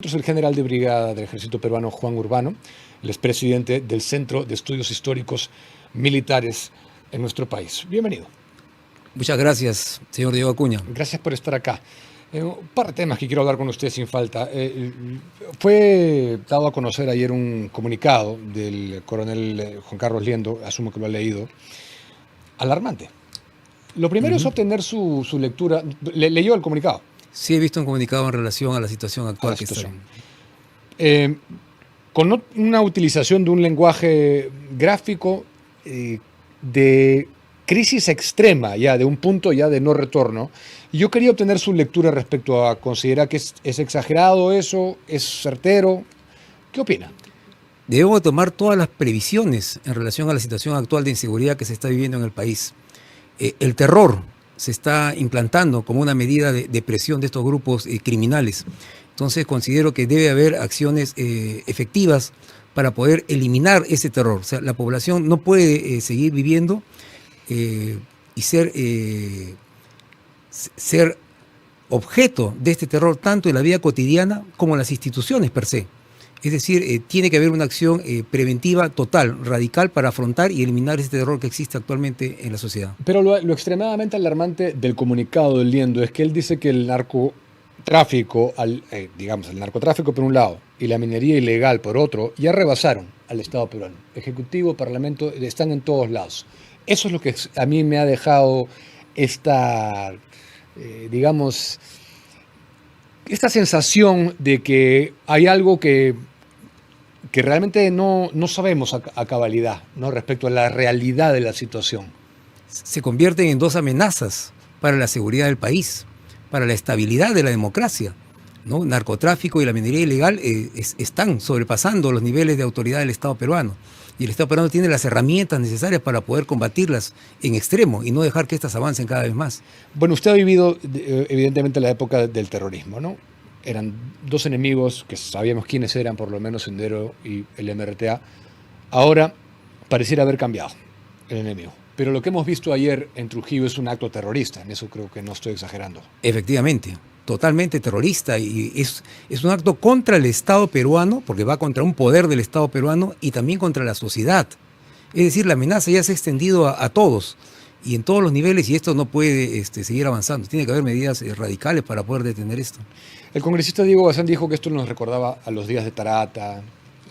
Es el general de brigada del ejército peruano, Juan Urbano, el expresidente del Centro de Estudios Históricos Militares en nuestro país. Bienvenido. Muchas gracias, señor Diego Acuña. Gracias por estar acá. Un par de temas que quiero hablar con usted sin falta. Fue dado a conocer ayer un comunicado del coronel Juan Carlos Liendo, asumo que lo ha leído, alarmante. Lo primero es obtener su lectura. ¿Leyó el comunicado? Sí, he visto un comunicado en relación a la situación actual que está. Con una utilización de un lenguaje gráfico de crisis extrema, ya de un punto ya de no retorno. Y yo quería obtener su lectura respecto a considerar que es exagerado eso, es certero. ¿Qué opina? Debemos tomar todas las previsiones en relación a la situación actual de inseguridad que se está viviendo en el país. El terror se está implantando como una medida de presión de estos grupos criminales. Entonces considero que debe haber acciones efectivas para poder eliminar ese terror. O sea, la población no puede seguir viviendo y ser objeto de este terror tanto en la vida cotidiana como en las instituciones per se. Es decir, tiene que haber una acción preventiva total, radical, para afrontar y eliminar este terror que existe actualmente en la sociedad. Pero lo extremadamente alarmante del comunicado del Liendo es que él dice que el narcotráfico, el narcotráfico por un lado y la minería ilegal por otro, ya rebasaron al Estado peruano. Ejecutivo, Parlamento, están en todos lados. Eso es lo que a mí me ha dejado esta sensación de que hay algo que realmente no sabemos a cabalidad, ¿no? Respecto a la realidad de la situación. Se convierten en dos amenazas para la seguridad del país, para la estabilidad de la democracia, ¿no? Narcotráfico y la minería ilegal están sobrepasando los niveles de autoridad del Estado peruano. Y el Estado peruano tiene las herramientas necesarias para poder combatirlas en extremo y no dejar que estas avancen cada vez más. Bueno, usted ha vivido evidentemente la época del terrorismo, ¿no? Eran dos enemigos que sabíamos quiénes eran, por lo menos Sendero y el MRTA. Ahora pareciera haber cambiado el enemigo. Pero lo que hemos visto ayer en Trujillo es un acto terrorista. En eso creo que no estoy exagerando. Efectivamente, totalmente terrorista, y es un acto contra el Estado peruano, porque va contra un poder del Estado peruano y también contra la sociedad. Es decir, la amenaza ya se ha extendido a todos y en todos los niveles, y esto no puede seguir avanzando. Tiene que haber medidas radicales para poder detener esto. El congresista Diego Bazán dijo que esto nos recordaba a los días de Tarata,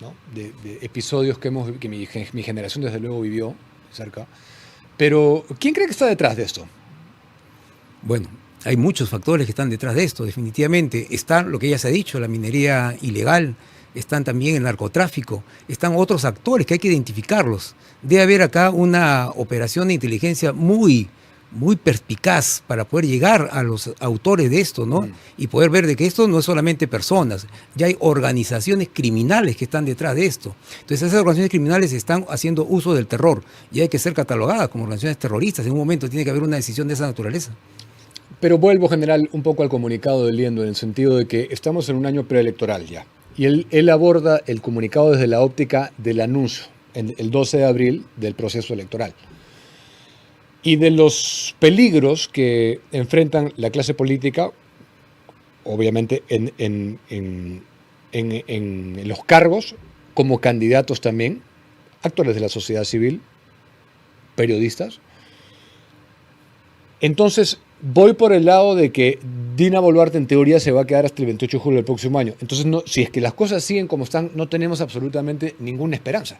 ¿no? de episodios que mi generación desde luego vivió cerca. Pero, ¿quién cree que está detrás de esto? Bueno, hay muchos factores que están detrás de esto, definitivamente. Está lo que ya se ha dicho, la minería ilegal, están también el narcotráfico, están otros actores que hay que identificarlos. Debe haber acá una operación de inteligencia muy perspicaz para poder llegar a los autores de esto, ¿no? Y poder ver de que esto no es solamente personas, ya hay organizaciones criminales que están detrás de esto. Entonces esas organizaciones criminales están haciendo uso del terror y hay que ser catalogadas como organizaciones terroristas. En un momento tiene que haber una decisión de esa naturaleza. Pero vuelvo, general, un poco al comunicado de Liendo, en el sentido de que estamos en un año preelectoral ya. Y él aborda el comunicado desde la óptica del anuncio, el 12 de abril, del proceso electoral. Y de los peligros que enfrentan la clase política, obviamente en los cargos, como candidatos también, actores de la sociedad civil, periodistas. Entonces, voy por el lado de que Dina Boluarte en teoría se va a quedar hasta el 28 de julio del próximo año. Entonces, si es que las cosas siguen como están, no tenemos absolutamente ninguna esperanza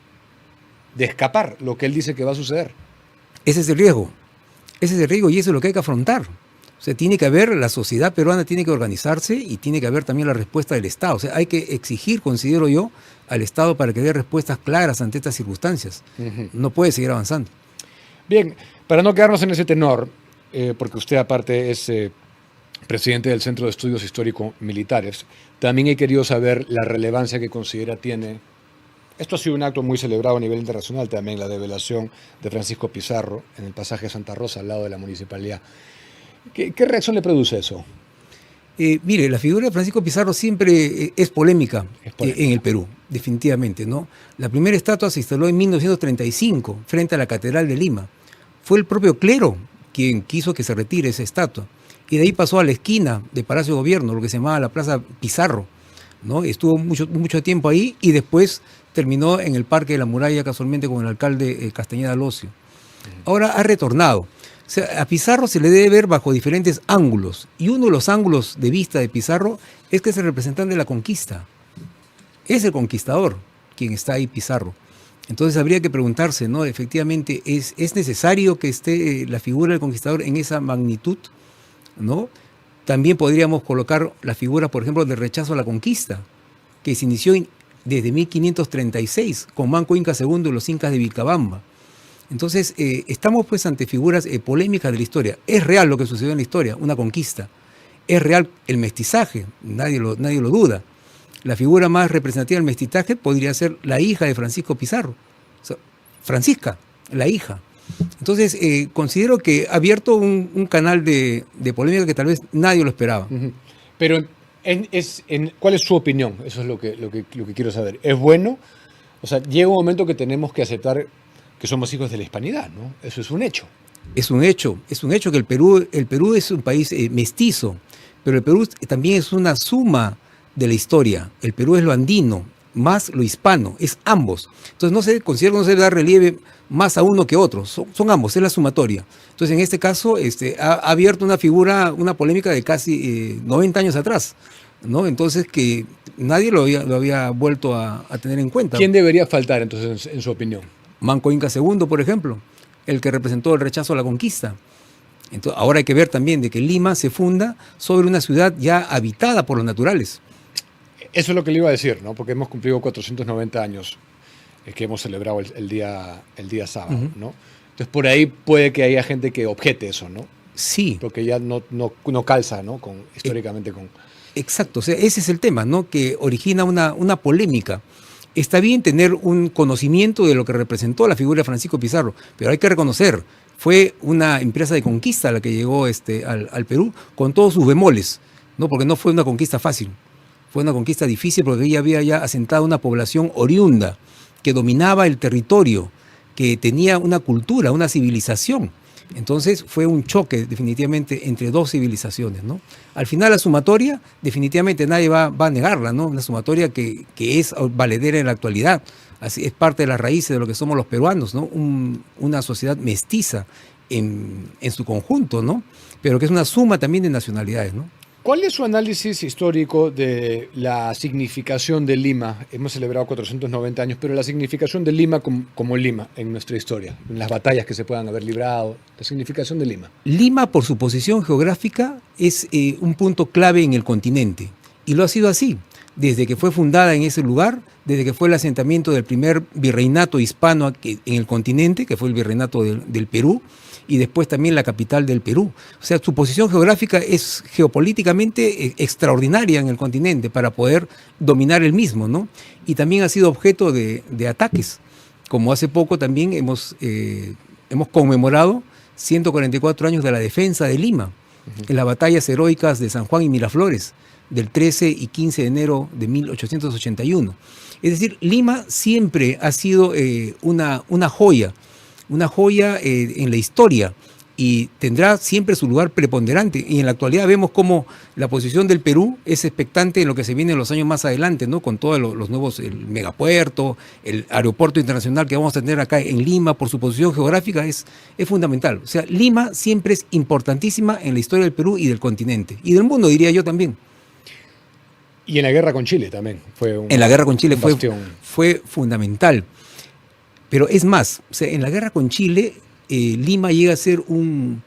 de escapar lo que él dice que va a suceder. Ese es el riesgo. Ese es el riesgo y eso es lo que hay que afrontar. O sea, tiene que haber, la sociedad peruana tiene que organizarse y tiene que haber también la respuesta del Estado. O sea, hay que exigir, considero yo, al Estado para que dé respuestas claras ante estas circunstancias. No puede seguir avanzando. Bien, para no quedarnos en ese tenor, porque usted aparte es presidente del Centro de Estudios Históricos Militares, también he querido saber la relevancia que considera tiene. Esto ha sido un acto muy celebrado a nivel internacional también, la develación de Francisco Pizarro en el pasaje Santa Rosa, al lado de la municipalidad. ¿Qué reacción le produce eso? Mire, la figura de Francisco Pizarro siempre es polémica en el Perú, definitivamente, ¿no? La primera estatua se instaló en 1935 frente a la Catedral de Lima. Fue el propio clero quien quiso que se retire esa estatua. Y de ahí pasó a la esquina de Palacio de Gobierno, lo que se llamaba la Plaza Pizarro. ¿no? Estuvo mucho tiempo ahí y después terminó en el Parque de la Muralla casualmente con el alcalde Castañeda Locio. Ahora ha retornado. O sea, a Pizarro se le debe ver bajo diferentes ángulos y uno de los ángulos de vista de Pizarro es que es el representante de la conquista. Es el conquistador quien está ahí, Pizarro. Entonces habría que preguntarse, ¿no? Efectivamente, ¿es necesario que esté la figura del conquistador en esa magnitud? ¿No? También podríamos colocar la figura, por ejemplo, del rechazo a la conquista, que se inició desde 1536 con Manco Inca II y los incas de Vilcabamba. Entonces, estamos pues ante figuras polémicas de la historia. Es real lo que sucedió en la historia, una conquista. Es real el mestizaje, nadie lo duda. La figura más representativa del mestizaje podría ser la hija de Francisco Pizarro, o sea, Francisca, la hija. Entonces, considero que ha abierto un canal de polémica que tal vez nadie lo esperaba. Pero, ¿cuál es su opinión? Eso es lo que quiero saber. ¿Es bueno? O sea, llega un momento que tenemos que aceptar que somos hijos de la hispanidad, ¿no? Eso es un hecho. Es un hecho que el Perú es un país mestizo, pero el Perú también es una suma de la historia. El Perú es lo andino, más lo hispano, es ambos. Entonces considero que no se debe dar relieve más a uno que a otro, son ambos, es la sumatoria. Entonces en este caso ha abierto una polémica de casi 90 años atrás, ¿no? Entonces que nadie lo había vuelto a tener en cuenta. ¿Quién debería faltar entonces en su opinión? Manco Inca II, por ejemplo, el que representó el rechazo a la conquista. Entonces, ahora hay que ver también de que Lima se funda sobre una ciudad ya habitada por los naturales. Eso es lo que le iba a decir, ¿no? Porque hemos cumplido 490 años que hemos celebrado el día sábado, ¿no? Entonces por ahí puede que haya gente que objete eso, ¿no? Sí. Porque ya no calza, ¿no? Históricamente con... Exacto, o sea, ese es el tema, ¿no? Que origina una polémica. Está bien tener un conocimiento de lo que representó la figura de Francisco Pizarro, pero hay que reconocer, fue una empresa de conquista la que llegó al Perú con todos sus bemoles, ¿no? Porque no fue una conquista fácil. Fue una conquista difícil porque ella había ya asentado una población oriunda que dominaba el territorio, que tenía una cultura, una civilización. Entonces fue un choque definitivamente entre dos civilizaciones, ¿no? Al final la sumatoria, definitivamente nadie va a negarla, ¿no? Una sumatoria que es valedera en la actualidad. Así, es parte de las raíces de lo que somos los peruanos, ¿no? Una sociedad mestiza en su conjunto, ¿no? Pero que es una suma también de nacionalidades, ¿no? ¿Cuál es su análisis histórico de la significación de Lima? Hemos celebrado 490 años, pero la significación de Lima como Lima en nuestra historia, en las batallas que se puedan haber librado, la significación de Lima. Lima, por su posición geográfica, es un punto clave en el continente, y lo ha sido así, desde que fue fundada en ese lugar, desde que fue el asentamiento del primer virreinato hispano en el continente, que fue el virreinato del Perú, y después también la capital del Perú. O sea, su posición geográfica es geopolíticamente extraordinaria en el continente para poder dominar el mismo, ¿no? Y también ha sido objeto de ataques, como hace poco también hemos conmemorado 144 años de la defensa de Lima, en las batallas heroicas de San Juan y Miraflores, del 13 y 15 de enero de 1881. Es decir, Lima siempre ha sido una joya en la historia y tendrá siempre su lugar preponderante. Y en la actualidad vemos cómo la posición del Perú es expectante en lo que se viene en los años más adelante, ¿no? Con todos los nuevos, el megapuerto, el aeropuerto internacional que vamos a tener acá en Lima, por su posición geográfica es fundamental. O sea, Lima siempre es importantísima en la historia del Perú y del continente, y del mundo, diría yo también. Y en la guerra con Chile también fue en la guerra con Chile fue fundamental. Pero es más, o sea, en la guerra con Chile, Lima llega a ser un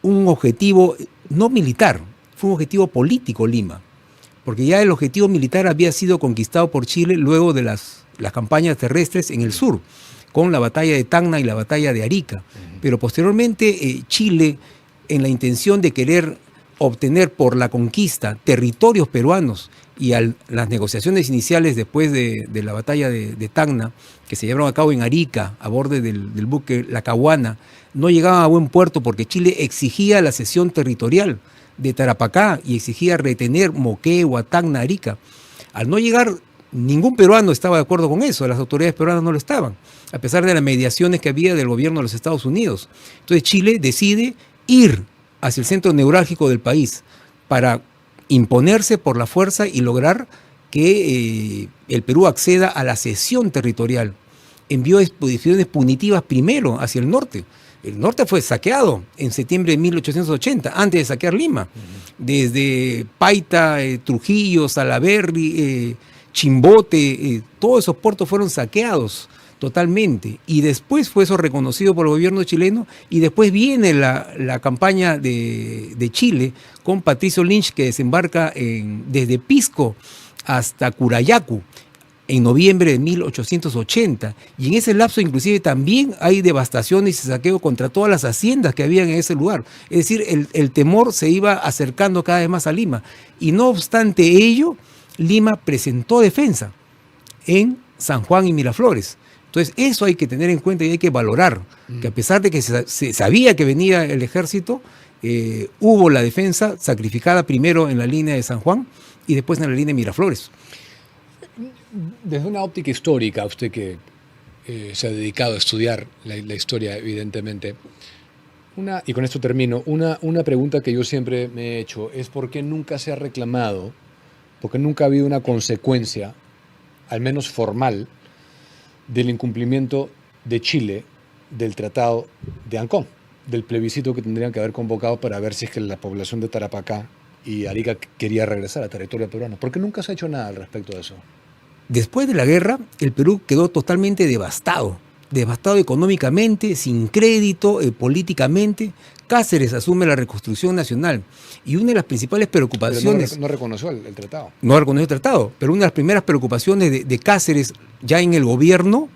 objetivo no militar, fue un objetivo político Lima, porque ya el objetivo militar había sido conquistado por Chile luego de las campañas terrestres en el sur, con la batalla de Tacna y la batalla de Arica. Pero posteriormente Chile, en la intención de querer obtener por la conquista territorios peruanos y las negociaciones iniciales después de la batalla de Tacna, que se llevaron a cabo en Arica, a borde del buque La Caguana, no llegaban a buen puerto porque Chile exigía la cesión territorial de Tarapacá y exigía retener Moquegua, Tacna, Arica. Al no llegar, ningún peruano estaba de acuerdo con eso, las autoridades peruanas no lo estaban, a pesar de las mediaciones que había del gobierno de los Estados Unidos. Entonces Chile decide ir hacia el centro neurálgico del país para imponerse por la fuerza y lograr que el Perú acceda a la cesión territorial. Envió expediciones punitivas primero hacia el norte. El norte fue saqueado en septiembre de 1880, antes de saquear Lima. Desde Paita, Trujillo, Salaberry, Chimbote, todos esos puertos fueron saqueados totalmente. Y después fue eso reconocido por el gobierno chileno, y después viene la campaña de Chile con Patricio Lynch, que desembarca desde Pisco hasta Curayacu en noviembre de 1880, y en ese lapso inclusive también hay devastaciones y saqueo contra todas las haciendas que habían en ese lugar. Es decir, el temor se iba acercando cada vez más a Lima, y no obstante ello, Lima presentó defensa en San Juan y Miraflores. Entonces eso hay que tener en cuenta y hay que valorar, que a pesar de que se sabía que venía el ejército, hubo la defensa sacrificada primero en la línea de San Juan y después en la línea de Miraflores. Desde una óptica histórica, usted que se ha dedicado a estudiar la historia, evidentemente, y con esto termino, una pregunta que yo siempre me he hecho es por qué nunca se ha reclamado, porque nunca ha habido una consecuencia, al menos formal, del incumplimiento de Chile del Tratado de Ancón, del plebiscito que tendrían que haber convocado para ver si es que la población de Tarapacá y Arica quería regresar a territorio peruano. ¿Por qué nunca se ha hecho nada al respecto de eso? Después de la guerra, el Perú quedó totalmente devastado económicamente, sin crédito, políticamente. Cáceres asume la reconstrucción nacional, y una de las principales preocupaciones... Pero no reconoció el tratado. No reconoció el tratado, pero una de las primeras preocupaciones de Cáceres, ya en el gobierno,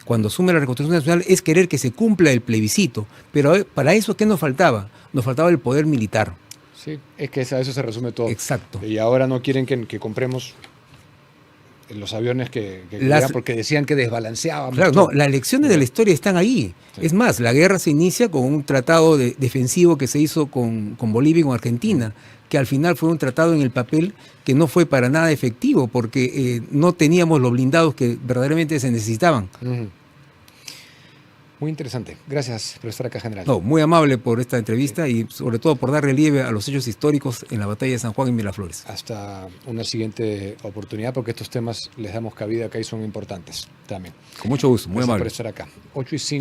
cuando asume la reconstrucción nacional, es querer que se cumpla el plebiscito. Pero para eso, ¿qué nos faltaba? Nos faltaba el poder militar. Sí, es que a eso se resume todo. Exacto. Y ahora no quieren que compremos los aviones que querían, porque decían que desbalanceábamos. Claro, no, las lecciones de la historia están ahí. Sí. Es más, la guerra se inicia con un tratado defensivo que se hizo con Bolivia y con Argentina, que al final fue un tratado en el papel que no fue para nada efectivo, porque no teníamos los blindados que verdaderamente se necesitaban. Muy interesante. Gracias por estar acá, general. No, muy amable por esta entrevista, y sobre todo por dar relieve a los hechos históricos en la batalla de San Juan y Miraflores. Hasta una siguiente oportunidad, porque estos temas les damos cabida acá y son importantes también. Con mucho gusto, muy amable. Gracias por estar acá. 8:05.